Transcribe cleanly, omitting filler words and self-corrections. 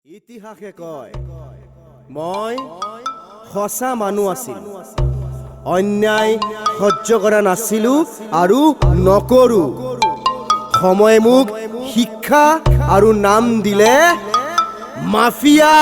ইতিহাসে কয় মই সঁচা মানুহ আছিলো, অন্যায় সহ্য কৰা নাছিলো আৰু নকৰো। সময়ে মোক শিক্ষা আৰু নাম দিলে মাফিয়া।